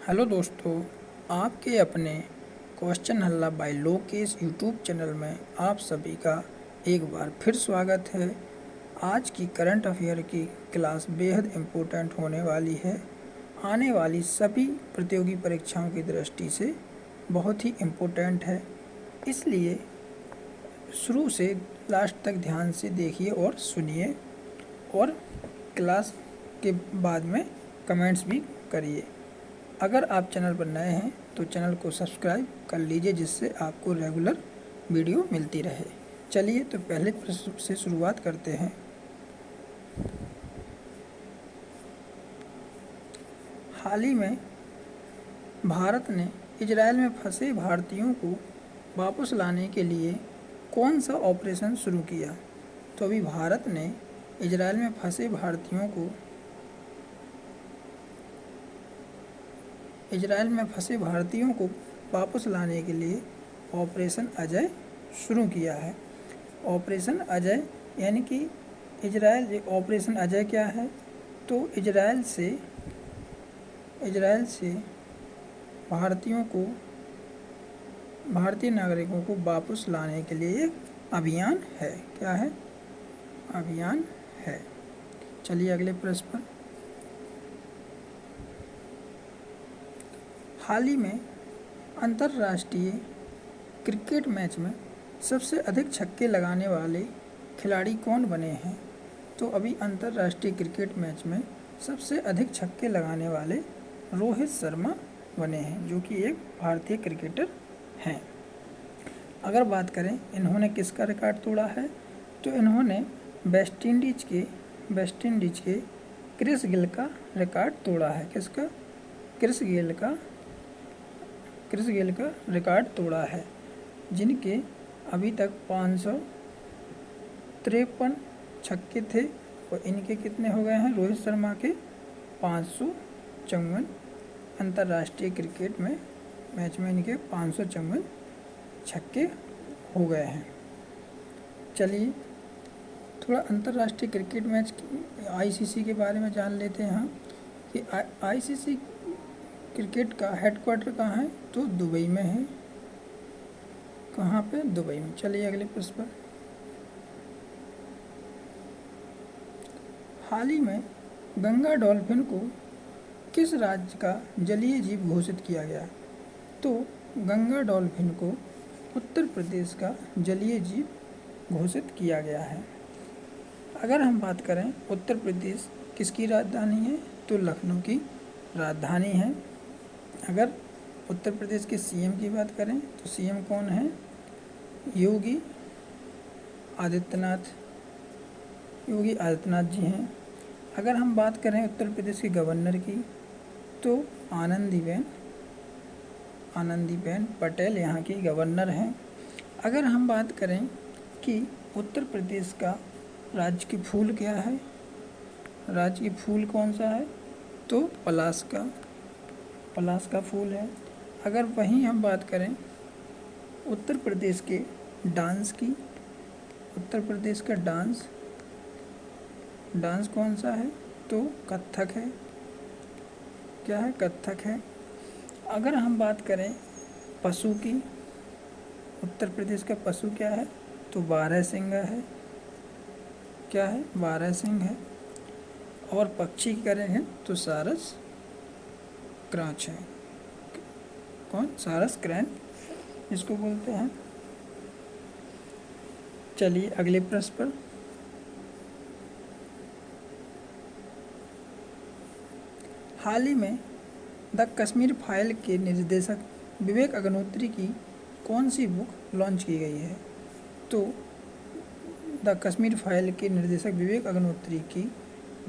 Hello दोस्तों, आपके अपने क्वेश्चन हल्ला बाय लोकेश यूट्यूब चैनल में आप सभी का एक बार फिर स्वागत है। आज की करंट अफेयर की क्लास बेहद इम्पोर्टेंट होने वाली है। आने वाली सभी प्रतियोगी परीक्षाओं की दृष्टि से बहुत ही इम्पोर्टेंट है, इसलिए शुरू से लास्ट तक ध्यान से देखिए और सुनिए, और क्लास के बाद में कमेंट्स भी करिए। अगर आप चैनल पर नए हैं तो चैनल को सब्सक्राइब कर लीजिए, जिससे आपको रेगुलर वीडियो मिलती रहे। चलिए तो पहले प्रश्न से शुरुआत करते हैं। हाल ही में भारत ने इजरायल में फंसे भारतीयों को वापस लाने के लिए कौन सा ऑपरेशन शुरू किया? तो अभी भारत ने इजरायल में फंसे भारतीयों को वापस लाने के लिए ऑपरेशन अजय शुरू किया है। ऑपरेशन अजय यानी कि ऑपरेशन अजय क्या है? तो इजरायल से भारतीय नागरिकों को वापस लाने के लिए एक अभियान है। क्या है? अभियान है। चलिए अगले प्रश्न पर। हाल ही में अंतर्राष्ट्रीय क्रिकेट मैच में सबसे अधिक छक्के लगाने वाले खिलाड़ी कौन बने हैं? तो अभी अंतर्राष्ट्रीय क्रिकेट मैच में सबसे अधिक छक्के लगाने वाले रोहित शर्मा बने हैं, जो कि एक भारतीय क्रिकेटर हैं। अगर बात करें इन्होंने किसका रिकॉर्ड तोड़ा है, तो इन्होंने वेस्ट इंडीज के क्रिस गेल का रिकॉर्ड तोड़ा है। किसका? क्रिस गेल का रिकॉर्ड तोड़ा है, जिनके अभी तक 553 छक्के थे, और इनके कितने हो गए हैं? रोहित शर्मा के 554 अंतर्राष्ट्रीय क्रिकेट मैच में इनके 554 छक्के हो गए हैं। चलिए थोड़ा अंतर्राष्ट्रीय क्रिकेट मैच आईसीसी के बारे में जान लेते हैं कि आईसीसी क्रिकेट का हेडक्वार्टर कहाँ है? तो दुबई में है। कहाँ पे? दुबई में। चलिए अगले प्रश्न पर। हाल ही में गंगा डॉल्फिन को किस राज्य का जलीय जीव घोषित किया गया? तो गंगा डॉल्फिन को उत्तर प्रदेश का जलीय जीव घोषित किया गया है। अगर हम बात करें उत्तर प्रदेश किसकी राजधानी है, तो लखनऊ की राजधानी है। अगर उत्तर प्रदेश के सीएम की बात करें तो सीएम कौन है? योगी आदित्यनाथ जी हैं। अगर हम बात करें उत्तर प्रदेश के गवर्नर की, तो आनंदीबेन पटेल यहाँ की गवर्नर हैं। अगर हम बात करें कि उत्तर प्रदेश का राज्य की फूल क्या है, राज्य की फूल कौन सा है, तो पलाश का फूल है। अगर वहीं हम बात करें उत्तर प्रदेश के डांस की, उत्तर प्रदेश का डांस कौन सा है, तो कथक है। क्या है? कथक है। अगर हम बात करें पशु की, उत्तर प्रदेश का पशु क्या है, तो बारहसिंगा है। क्या है? बारहसिंग है। और पक्षी करें तो सारस क्रांच है। कौन? सारस क्रैन इसको बोलते हैं। चलिए अगले प्रश्न पर। हाल ही में द कश्मीर फाइल के निर्देशक विवेक अग्निहोत्री की कौन सी बुक लॉन्च की गई है? तो द कश्मीर फाइल के निर्देशक विवेक अग्निहोत्री की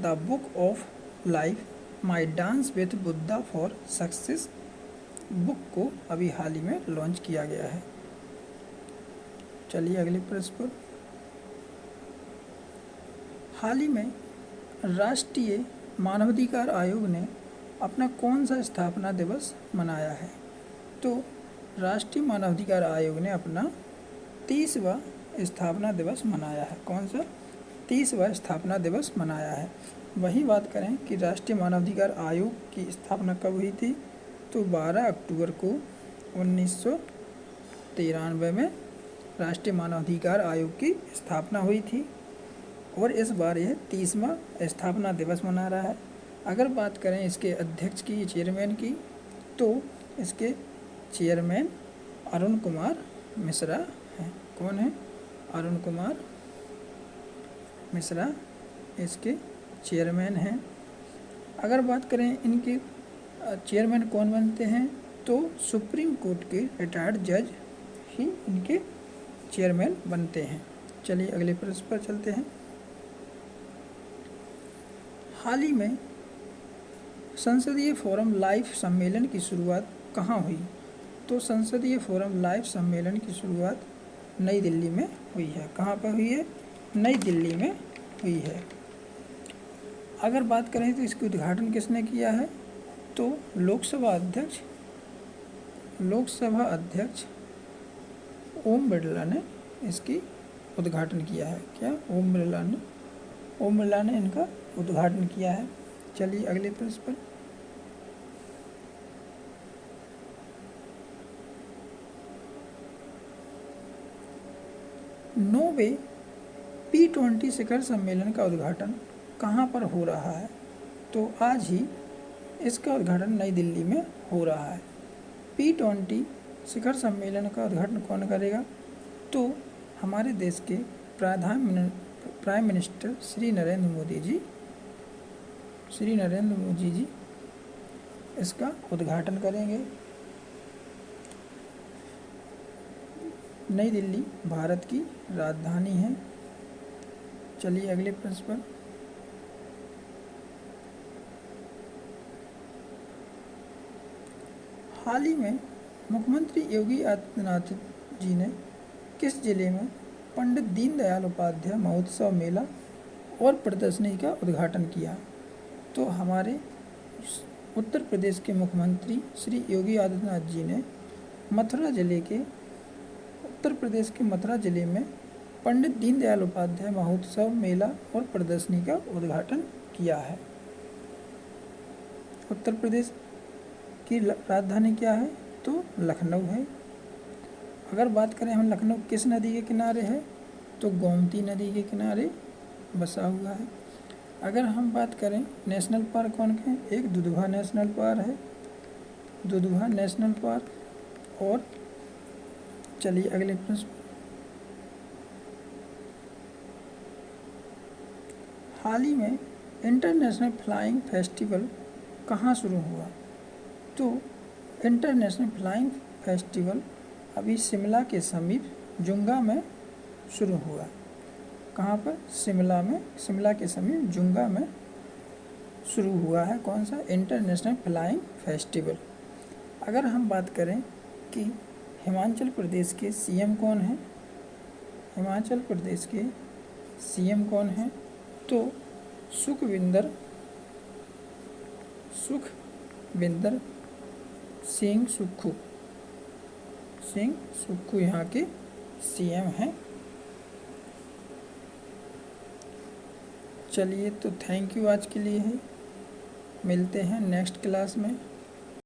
the book of life my dance with Buddha for success book को अभी हाल ही में लॉन्च किया गया है। चलिए अगले प्रश्न पर। हाल ही में राष्ट्रीय मानवाधिकार आयोग ने अपना कौन सा स्थापना दिवस मनाया है? तो राष्ट्रीय मानवाधिकार आयोग ने अपना 30वां स्थापना दिवस मनाया है। कौन सा? 30वां स्थापना दिवस मनाया है। वही बात करें कि राष्ट्रीय मानवाधिकार आयोग की स्थापना कब हुई थी, तो 12 अक्टूबर को 1993 में राष्ट्रीय मानवाधिकार आयोग की स्थापना हुई थी और इस बार यह 30वां स्थापना दिवस मना रहा है। अगर बात करें इसके अध्यक्ष की, चेयरमैन की, तो इसके चेयरमैन अरुण कुमार मिश्रा हैं। कौन है? अरुण कुमार मिश्रा इसके चेयरमैन हैं। अगर बात करें इनके चेयरमैन कौन बनते हैं, तो सुप्रीम कोर्ट के रिटायर्ड जज ही इनके चेयरमैन बनते हैं। चलिए अगले प्रश्न पर चलते हैं। हाल ही में संसदीय फोरम लाइव सम्मेलन की शुरुआत कहाँ हुई? तो संसदीय फोरम लाइव सम्मेलन की शुरुआत नई दिल्ली में हुई है। कहाँ पर हुई है? नई दिल्ली में हुई है। अगर बात करें तो इसका उद्घाटन किसने किया है, तो लोकसभा अध्यक्ष ओम बिरला ने इसकी उद्घाटन किया है। क्या? ओम बिरला ने इनका उद्घाटन किया है। चलिए अगले प्रश्न पर। नौवे P20 शिखर सम्मेलन का उद्घाटन कहाँ पर हो रहा है? तो आज ही इसका उद्घाटन नई दिल्ली में हो रहा है। P20 शिखर सम्मेलन का उद्घाटन कौन करेगा? तो हमारे देश के प्राइम मिनिस्टर श्री नरेंद्र मोदी जी इसका उद्घाटन करेंगे। नई दिल्ली भारत की राजधानी है। चलिए अगले प्रश्न पर। हाल ही में मुख्यमंत्री योगी आदित्यनाथ जी ने किस जिले में पंडित दीनदयाल उपाध्याय महोत्सव मेला और प्रदर्शनी का उद्घाटन किया? तो हमारे उत्तर प्रदेश के मुख्यमंत्री श्री योगी आदित्यनाथ जी ने उत्तर प्रदेश के मथुरा जिले में पंडित दीनदयाल उपाध्याय महोत्सव मेला और प्रदर्शनी का उद्घाटन किया है। उत्तर प्रदेश की राजधानी क्या है? तो लखनऊ है। अगर बात करें हम लखनऊ किस नदी के किनारे है, तो गोमती नदी के किनारे बसा हुआ है। अगर हम बात करें नेशनल पार्क कौन के, एक दुधवा नेशनल पार्क है, दुधवा नेशनल पार्क। और चलिए अगले प्रश्न। हाल ही में इंटरनेशनल फ्लाइंग फेस्टिवल कहाँ शुरू हुआ? तो इंटरनेशनल फ्लाइंग फेस्टिवल अभी शिमला के समीप जुंगा में शुरू हुआ। कहाँ पर? शिमला के समीप जुंगा में शुरू हुआ है। कौन सा? International flying festival. अगर हम बात करें कि हिमाचल प्रदेश के सीएम कौन हैं, हिमाचल प्रदेश के सीएम कौन हैं, तो सुखविंदर सिंह सुक्खू यहाँ के सीएम हैं। चलिए तो थैंक यू आज के लिए है। मिलते हैं नेक्स्ट क्लास में।